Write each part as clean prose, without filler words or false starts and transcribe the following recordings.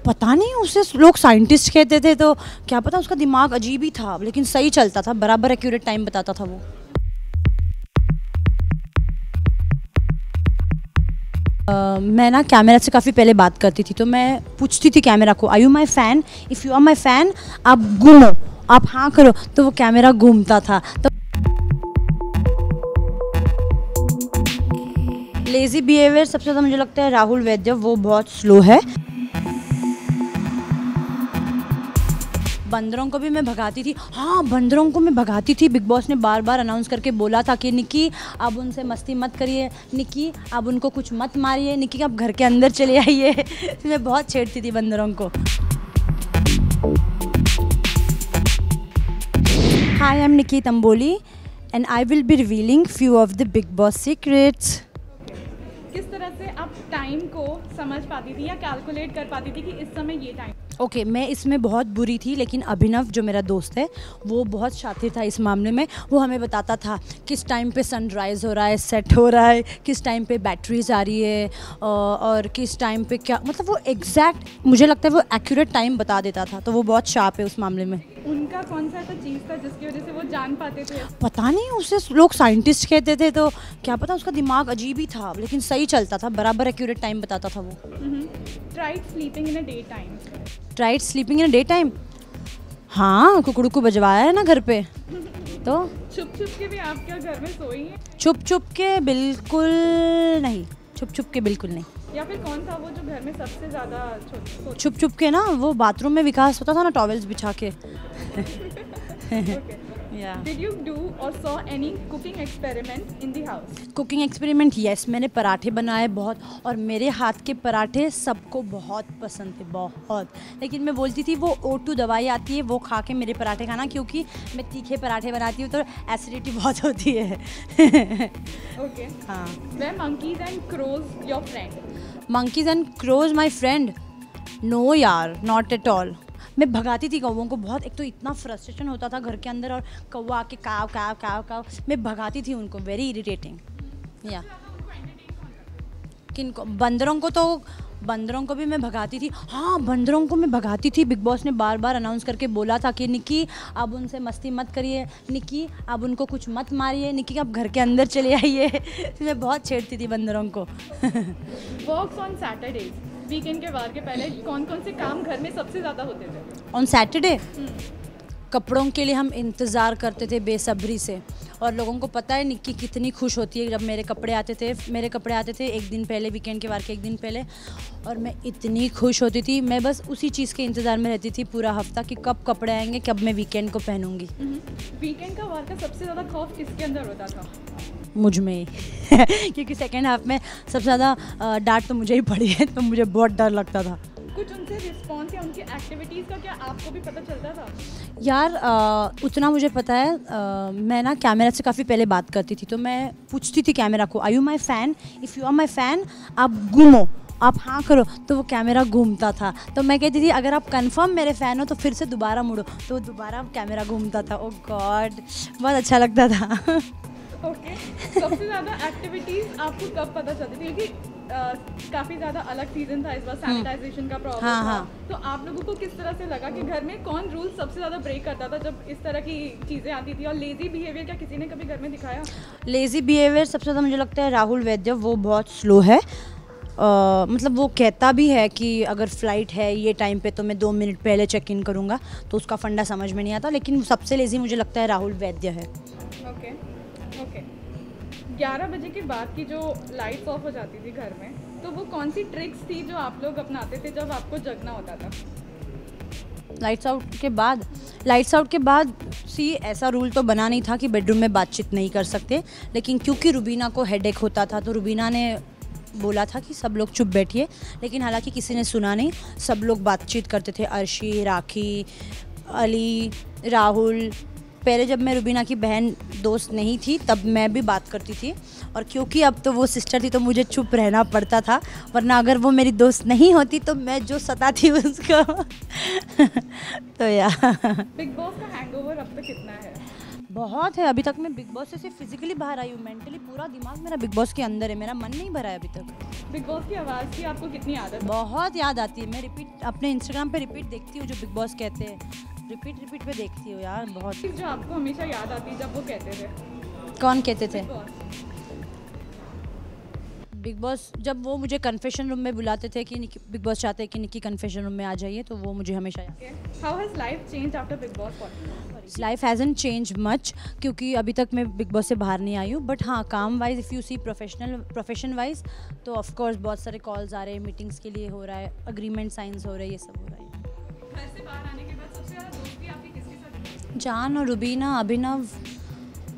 पता नहीं, उसे लोग साइंटिस्ट कहते थे, तो क्या पता, उसका दिमाग अजीब ही था, लेकिन सही चलता था, बराबर एक्यूरेट टाइम बताता था वो। मैं ना कैमरा से काफ़ी पहले बात करती थी, तो मैं पूछती थी कैमरा को, are you my fan, if you are my fan आप घूमो, आप हाँ करो, तो वो कैमरा घूमता था। तो लेज़ी बिहेवियर सबसे ज़्यादा मुझे लगता है राहुल वैद्य, वो बहुत स्लो है। बंदरों को भी मैं भगाती थी, हाँ बंदरों को मैं भगाती थी। बिग बॉस ने बार बार अनाउंस करके बोला था कि निक्की अब उनसे मस्ती मत करिए, निक्की अब उनको कुछ मत मारिए, निक्की अब घर के अंदर चले आइए। मैं बहुत छेड़ती थी बंदरों को। Hi, I am Nikki Tamboli and I will be revealing few of the Bigg Boss secrets. किस तरह से आप टाइम को समझ पाती थी या कैलकुलेट कर पाती थी कि इस समय ये टाइम? ओके, मैं इसमें बहुत बुरी थी, लेकिन अभिनव जो मेरा दोस्त है वो बहुत शातिर था इस मामले में। वो हमें बताता था किस टाइम पे सनराइज़ हो रहा है, सेट हो रहा है, किस टाइम पे बैटरीज आ रही है, और किस टाइम पे क्या, मतलब वो एग्जैक्ट, मुझे लगता है वो एक्यूरेट टाइम बता देता था, तो वो बहुत शार्प है उस मामले में। उनका कौन सा ऐसा चीज़ था जिसकी वजह से वो जान पाते थे? पता नहीं, उसे लोग साइंटिस्ट कहते थे, तो क्या पता, उसका दिमाग अजीब ही था, लेकिन सही चलता था, बराबर एक्यूरेट टाइम बताता था वो। Tried sleeping in a day time? Tried sleeping in a day time, हाँ, कुकड़ू को बजवाया है ना घर पे। तो छुप छुप के भी आप क्या घर में सोई हैं? छुप छुप के बिल्कुल नहीं, छुप छुप के बिल्कुल नहीं। या फिर कौन था वो जो घर में सबसे ज़्यादा छुप छुप के ना, वो बाथरूम में विकास होता था ना टॉवेल्स बिछा के। Did you do or saw any cooking experiments in the house? Cooking experiment, yes, मैंने पराठे बनाए बहुत, और मेरे हाथ के पराठे सबको बहुत पसंद थे, बहुत। लेकिन मैं बोलती थी वो O2 दवाई आती है, वो खा के मेरे पराठे खाना, क्योंकि मैं तीखे पराठे बनाती हूँ तो एसिडिटी बहुत होती है। Okay. हाँ। Were monkeys and crows your friend? Monkeys and crows my friend? No यार, नॉट एट ऑल। मैं भगाती थी कौवों को बहुत, एक तो इतना फ्रस्ट्रेशन होता था घर के अंदर, और कौवा आके काव काव काव काव, मैं भगाती थी उनको, वेरी इरिटेटिंग। या किनको? बंदरों को, तो बंदरों को भी मैं भगाती थी, हाँ बंदरों को मैं भगाती थी। बिग बॉस ने बार बार अनाउंस करके बोला था कि निक्की अब उनसे मस्ती मत करिए, निक्की अब उनको कुछ मत मारिए, निक्की अब घर के अंदर चले आइए। मैं बहुत छेड़ती थी बंदरों को। वर्क्स ऑन सैटरडेज, वीकेंड के वार के पहले कौन कौन से काम घर में सबसे ज़्यादा होते थे? ऑन सैटरडे कपड़ों के लिए हम इंतज़ार करते थे बेसब्री से, और लोगों को पता है निक्की कितनी खुश होती है जब मेरे कपड़े आते थे एक दिन पहले, वीकेंड के वार के एक दिन पहले, और मैं इतनी खुश होती थी। मैं बस उसी चीज़ के इंतज़ार में रहती थी पूरा हफ्ता कि कब कपड़े आएंगे, कब मैं वीकेंड को पहनूंगी। वीकेंड का वार का सबसे ज़्यादा खौफ किसके अंदर होता था? मुझ में ही। क्योंकि सेकेंड हाफ में सबसे ज़्यादा डांट तो मुझे ही पड़ी है, तो मुझे बहुत डर लगता था। कुछ उनसे रिस्पॉन्स या उनकी एक्टिविटीज़ का क्या आपको भी पता चलता था? यार उतना मुझे पता है, मैं ना कैमरा से काफ़ी पहले बात करती थी, तो मैं पूछती थी कैमरा को, are you my fan, if you are my fan आप घूमो, आप हाँ करो, तो वो कैमरा घूमता था। तो मैं कहती थी अगर आप कंफर्म मेरे फ़ैन हो तो फिर से दोबारा मुड़ो, तो दोबारा कैमरा घूमता था। ओह गॉड, बहुत अच्छा लगता था। ओके, सबसे ज़्यादा एक्टिविटीज़ आपको कब पता चलती थी? क्योंकि काफ़ी ज़्यादा अलग सीजन था इस बार, सैनिटाइजेशन का प्रॉब्लम था। तो आप लोगों को किस तरह से लगा कि घर में कौन रूल सबसे ज़्यादा ब्रेक करता था जब इस तरह की चीज़ें आती थी? और लेज़ी बिहेवियर क्या किसी ने कभी घर में दिखाया? लेज़ी बिहेवियर सबसे ज़्यादा मुझे लगता है राहुल वैद्य, वो बहुत स्लो है। मतलब वो कहता भी है कि अगर फ़्लाइट है ये टाइम पे तो मैं 2 मिनट पहले चेक इन करूँगा, तो उसका फंडा समझ में नहीं आता, लेकिन सबसे लेज़ी मुझे लगता है राहुल वैद्य है। Okay okay. 11 बजे के बाद की जो लाइट्स ऑफ हो जाती थी घर में, तो वो कौन सी ट्रिक्स थी जो आप लोग अपनाते थे जब आपको जगना होता था? लाइट्स आउट के बाद सी ऐसा रूल तो बना नहीं था कि बेडरूम में बातचीत नहीं कर सकते, लेकिन क्योंकि रुबीना को हेडेक होता था तो रुबीना ने बोला था कि सब लोग चुप बैठिए, लेकिन हालांकि किसी ने सुना नहीं, सब लोग बातचीत करते थे। अर्शी, राखी, अली, राहुल। पहले जब मैं रुबीना की बहन दोस्त नहीं थी तब मैं भी बात करती थी, और क्योंकि अब तो वो सिस्टर थी तो मुझे चुप रहना पड़ता था, वरना अगर वो मेरी दोस्त नहीं होती तो मैं जो सताती उसको। तो यार बिग बॉस का हैंगओवर अब तक कितना है? बहुत है, अभी तक मैं बिग बॉस से सिर्फ फिजिकली बाहर आई हूँ, मेंटली पूरा दिमाग मेरा बिग बॉस के अंदर है, मेरा मन नहीं भरा है अभी तक। बिग बॉस की आवाज़ की आपको कितनी आदत है? बहुत याद आती है, मैं रिपीट अपने इंस्टाग्राम पे रिपीट देखती हूँ जो बिग बॉस कहते हैं, रिपीट पे देखती हूँ यार बहुत। चीज़ जो आपको हमेशा याद आती है जब वो कहते थे? कौन कहते थे? Big boss. बिग बॉस जब वो मुझे कन्फेशन रूम में बुलाते थे कि बिग बॉस चाहते हैं कि निक्की कन्फेशन रूम में आ जाइए, तो वो मुझे हमेशा याद। How has life change after Bigg Boss? Life hasn't change much, क्योंकि अभी तक मैं बिग बॉस से बाहर नहीं आई हूँ, बट हाँ काम wise if you see profession wise तो ऑफकोर्स बहुत सारे कॉल्स आ रहे हैं, मीटिंग्स के लिए हो रहा है, अग्रीमेंट साइंस हो रहे हैं, ये सब हो रहा है। घर से बाहर आने के बाद सबसे ज़्यादा दोस्ती आपकी किसके साथ? जान और रुबीना, अभिनव,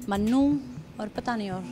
मन्नू और पता नहीं और